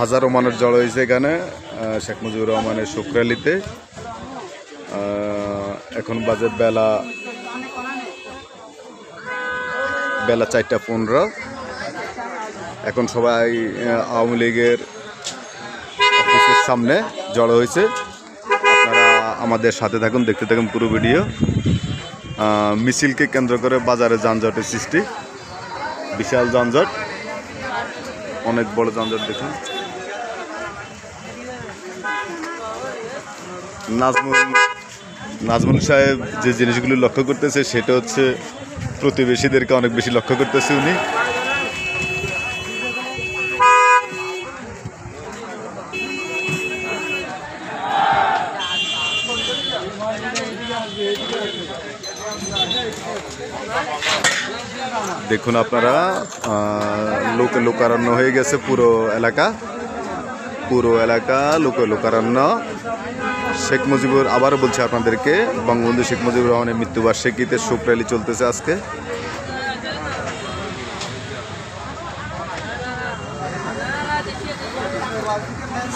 হাজারো মানুষ জড়ো হয়েছে এখানে শেখ মুজিবুর রহমানের শুকরালিতে। এখন বাজে বেলা 4:15। এখন সবাই আওয়ামী লীগের অফিসের সামনে জড়ো হয়েছে। আপনারা আমাদের সাথে থাকুন, দেখতে থাকুন পুরো ভিডিও। মিছিলকে কেন্দ্র করে বাজারে যানজটের সৃষ্টি, বিশাল যানজট, অনেক বড় যানজট। দেখুন নাজমুল সাহেব যে জিনিসগুলো লক্ষ্য করতেছে সেটা হচ্ছে প্রতিবেশীদেরকে অনেক বেশি লক্ষ্য করতেছে উনি। দেখুন আপনারা, লোকারণ্য হয়ে গেছে পুরো এলাকা লোকারণ্য। শেখ মুজিবুর, আবারও বলছি আপনাদেরকে, বঙ্গবন্ধু শেখ মুজিবুর রহমানের মৃত্যুবার্ষিকীতে শোক র্যালি চলতেছে আজকে।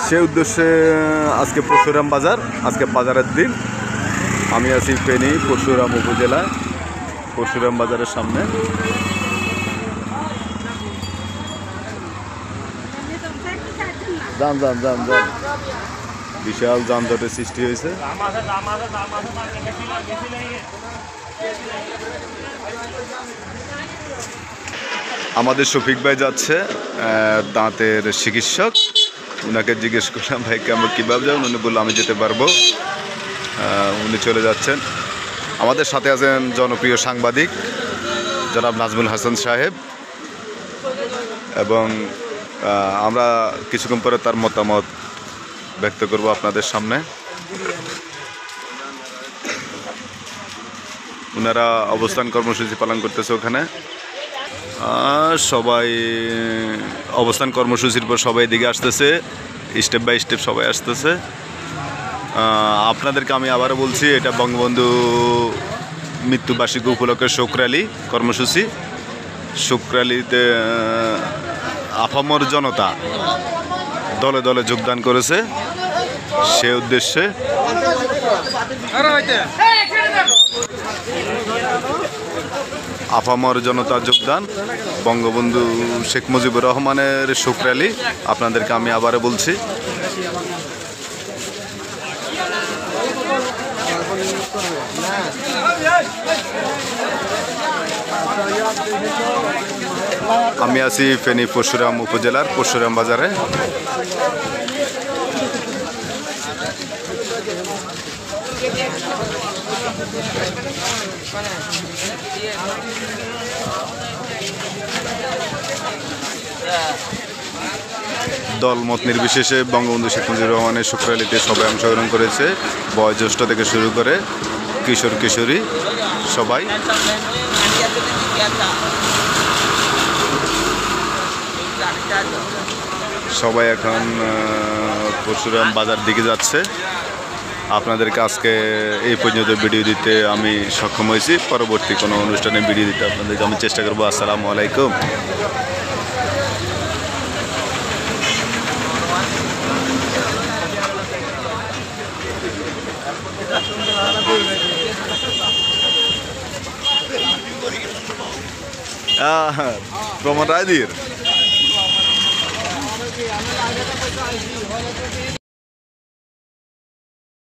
সে উদ্দেশ্যে আজকে পরশুরাম বাজার, আজকে বাজারের দিন। আমি আছি ফেনী পরশুরাম উপজেলা, পরশুরাম বাজারের সামনে। যান যান যান যান, বিশাল যানজটের সৃষ্টি হয়েছে। আমাদের শফিক ভাই যাচ্ছে, দাঁতের চিকিৎসক। ওনাকে জিজ্ঞেস করলাম ভাই আমরা কীভাবে যাবেন, উনি বললো আমি যেতে পারবো। উনি চলে যাচ্ছেন। আমাদের সাথে আছেন জনপ্রিয় সাংবাদিক জনাব নাজমুল হাসান সাহেব, এবং আমরা কিছুক্ষণ পরে তার মতামত ব্যক্ত করব আপনাদের সামনে। ওনারা অবস্থান কর্মসূচি পালন করতেছে ওখানে। সবাই অবস্থান কর্মসূচির পর সবাই এদিকে আসতেছে, স্টেপ বাই স্টেপ সবাই আসতেছে। আপনাদেরকে আমি আবারও বলছি, এটা বঙ্গবন্ধু মৃত্যুবার্ষিকী উপলক্ষে শোক র্যালি কর্মসূচি। শোক র্যালিতে আপামর জনতা দলে দলে যোগদান করেছে। সে উদ্দেশ্যে আপামর জনতা যোগদান, বঙ্গবন্ধু শেখ মুজিবুর রহমানের শোক র্যালি। আপনাদেরকে আমি আবারও বলছি, আমি আছি ফেনী পরশুরাম উপজেলার পরশুরাম বাজারে। দলমত নির্বিশেষে বঙ্গবন্ধু শেখ মুজিবুর রহমানের শোক র্যালিতে সবাই অংশগ্রহণ করেছে, বয়োজ্যেষ্ঠ থেকে শুরু করে কিশোর কিশোরী সবাই। সবাই এখন পরশুরাম বাজার দিকে যাচ্ছে। আপনাদেরকে আজকে এই পর্যন্ত ভিডিও দিতে আমি সক্ষম হয়েছি। পরবর্তী কোনো অনুষ্ঠানে ভিডিও দিতে আপনাদেরকে আমি চেষ্টা করবো। আসসালামু আলাইকুম। প্রমোদ রায়দির